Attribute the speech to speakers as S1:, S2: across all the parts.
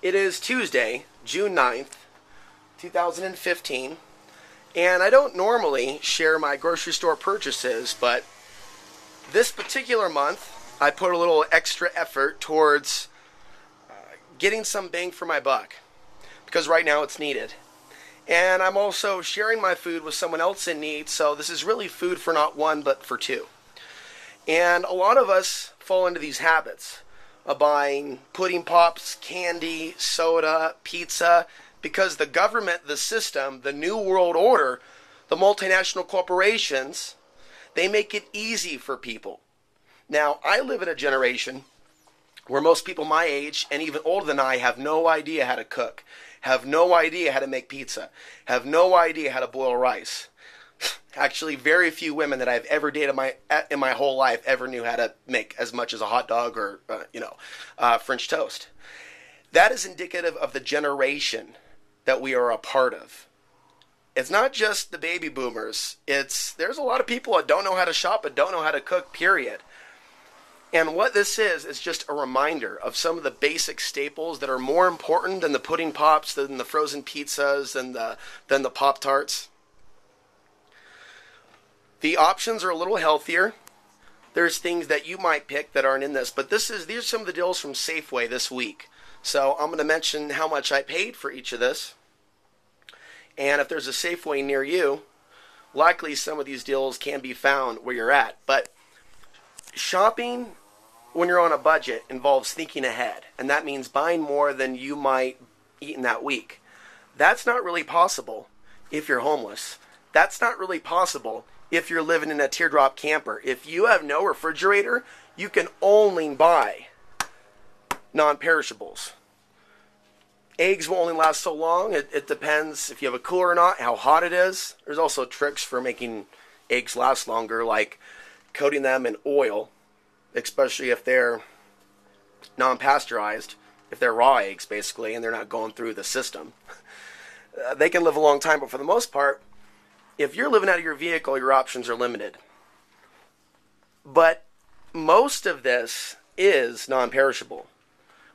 S1: It is Tuesday, June 9th, 2015, and I don't normally share my grocery store purchases, but this particular month I put a little extra effort towards getting some bang for my buck, because right now it's needed. And I'm also sharing my food with someone else in need, so this is really food for not one, but for two. And a lot of us fall into these habits of buying pudding pops, candy, soda, pizza, because the government, the system, the New World Order, the multinational corporations, they make it easy for people. Now, I live in a generation where most people my age and even older than I have no idea how to cook, have no idea how to make pizza, have no idea how to boil rice. Actually, very few women that I've ever dated in my whole life ever knew how to make as much as a hot dog or, French toast. That is indicative of the generation that we are a part of. It's not just the baby boomers. There's a lot of people that don't know how to shop and don't know how to cook, period. And what this is just a reminder of some of the basic staples that are more important than the pudding pops, than the frozen pizzas, than the Pop-Tarts. The options are a little healthier. There's things that you might pick that aren't in this, but these are some of the deals from Safeway this week. So I'm going to mention how much I paid for each of this. And if there's a Safeway near you, likely some of these deals can be found where you're at. But shopping when you're on a budget involves thinking ahead, and that means buying more than you might eat in that week. That's not really possible if you're homeless. That's not really possible if you're living in a teardrop camper. If you have no refrigerator, you can only buy non-perishables. Eggs will only last so long. It depends if you have a cooler or not, how hot it is. There's also tricks for making eggs last longer, like coating them in oil, especially if they're non-pasteurized, if they're raw eggs, basically, and they're not going through the system. They can live a long time, but for the most part, if you're living out of your vehicle, your options are limited. But most of this is non-perishable,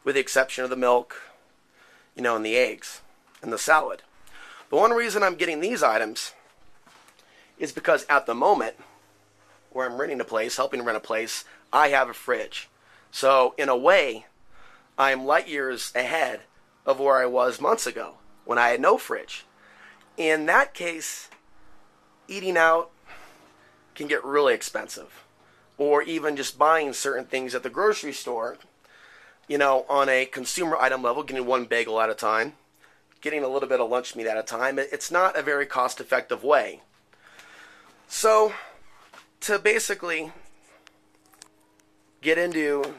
S1: with the exception of the milk, and the eggs, and the salad. The one reason I'm getting these items is because at the moment, where I'm renting a place, helping rent a place, I have a fridge. So in a way, I'm light years ahead of where I was months ago, when I had no fridge. In that case, eating out can get really expensive. Or even just buying certain things at the grocery store, on a consumer item level, getting one bagel at a time, getting a little bit of lunch meat at a time. It's not a very cost-effective way. So, to basically get into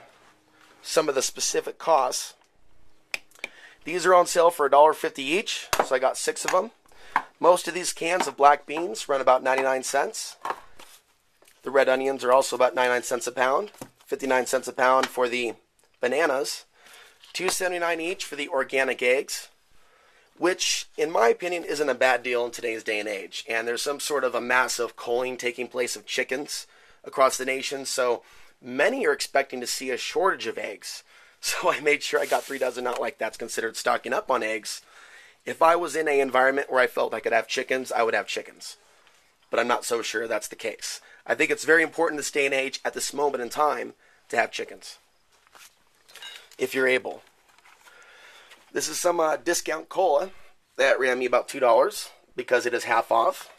S1: some of the specific costs, these are on sale for $1.50 each, so I got 6 of them. Most of these cans of black beans run about 99 cents. The red onions are also about 99 cents a pound. 59 cents a pound for the bananas. $2.79 each for the organic eggs, which, in my opinion, isn't a bad deal in today's day and age. And there's some sort of a massive culling taking place of chickens across the nation, so many are expecting to see a shortage of eggs. So I made sure I got 3 dozen, not like that's considered stocking up on eggs. If I was in an environment where I felt I could have chickens, I would have chickens. But I'm not so sure that's the case. I think it's very important this day and age, at this moment in time, to have chickens, if you're able. This is some discount cola that ran me about $2 because it is half off.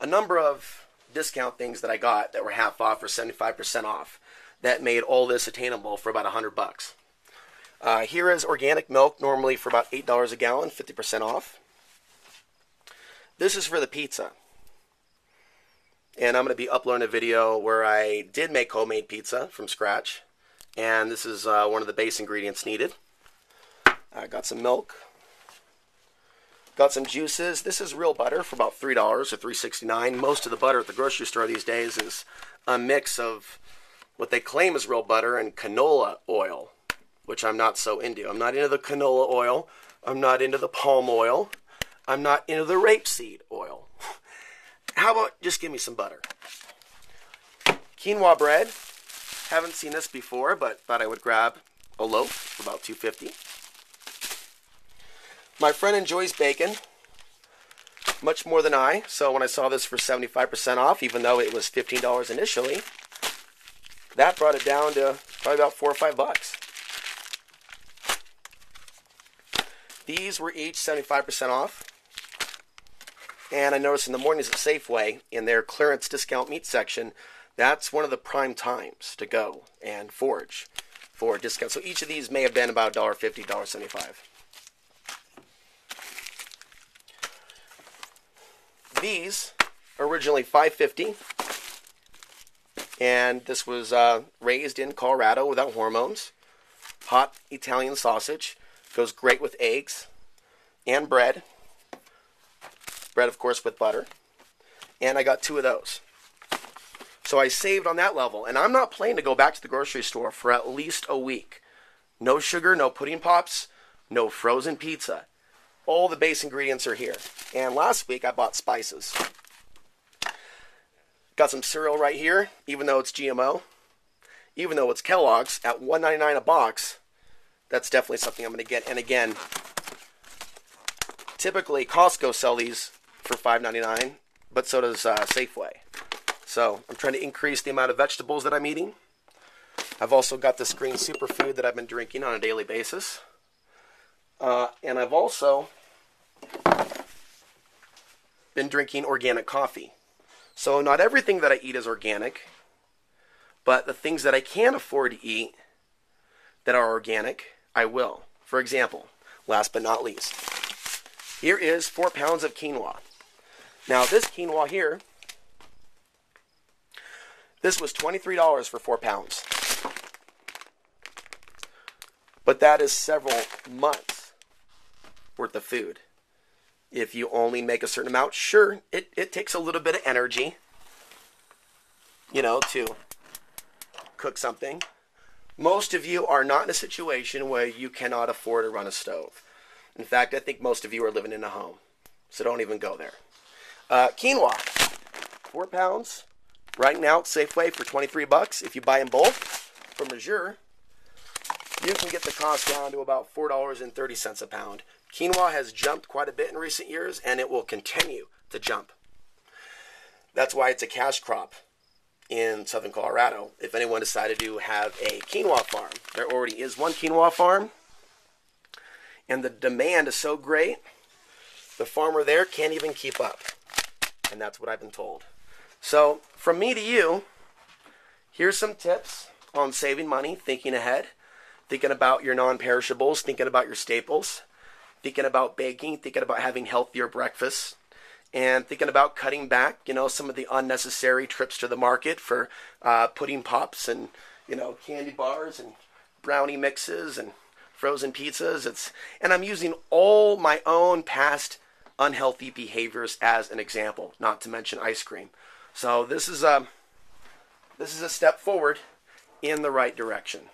S1: A number of discount things that I got that were half off or 75% off that made all this attainable for about $100. Here is organic milk, normally for about $8 a gallon, 50% off. This is for the pizza. And I'm going to be uploading a video where I did make homemade pizza from scratch. And this is one of the base ingredients needed. I got some milk. Got some juices. This is real butter for about $3 or $3.69. Most of the butter at the grocery store these days is a mix of what they claim is real butter and canola oil, which I'm not so into. I'm not into the canola oil. I'm not into the palm oil. I'm not into the rapeseed oil. How about just give me some butter? Quinoa bread. Haven't seen this before, but thought I would grab a loaf for about $2.50. My friend enjoys bacon much more than I, so when I saw this for 75% off, even though it was $15 initially, that brought it down to probably about $4 or $5. These were each 75% off. And I noticed in the mornings at Safeway, in their clearance discount meat section, that's one of the prime times to go and forage for discount. So each of these may have been about $1.50, $1.75. These originally $5.50, and this was raised in Colorado without hormones. Hot Italian sausage, goes great with eggs and bread. Bread, of course, with butter. And I got 2 of those. So I saved on that level, and I'm not planning to go back to the grocery store for at least a week. No sugar, no pudding pops, no frozen pizza. All the base ingredients are here. And last week I bought spices. Got some cereal right here, even though it's GMO. Even though it's Kellogg's at $1.99 a box, that's definitely something I'm going to get. And again, typically Costco sell these for $5.99, but so does Safeway. So I'm trying to increase the amount of vegetables that I'm eating. I've also got this green superfood that I've been drinking on a daily basis. And I've also been drinking organic coffee. So not everything that I eat is organic, but the things that I can afford to eat that are organic, I will. For example, last but not least, here is 4 pounds of quinoa. Now this quinoa here, this was $23 for 4 pounds. But that is several months worth of food. If you only make a certain amount, sure, it takes a little bit of energy, to cook something. Most of you are not in a situation where you cannot afford to run a stove. In fact, I think most of you are living in a home, so don't even go there. Quinoa, 4 pounds, right now at Safeway for $23. If you buy in bulk from Azure, you can get the cost down to about $4.30 a pound. Quinoa has jumped quite a bit in recent years, and it will continue to jump. That's why it's a cash crop in southern Colorado. If anyone decided to have a quinoa farm, there already is one quinoa farm, and the demand is so great, the farmer there can't even keep up. And that's what I've been told. So, from me to you, here's some tips on saving money, thinking ahead, thinking about your non-perishables, thinking about your staples, thinking about baking, thinking about having healthier breakfasts, and thinking about cutting back, some of the unnecessary trips to the market for pudding pops and, candy bars and brownie mixes and frozen pizzas. And I'm using all my own past unhealthy behaviors as an example, not to mention ice cream. So this is a step forward in the right direction.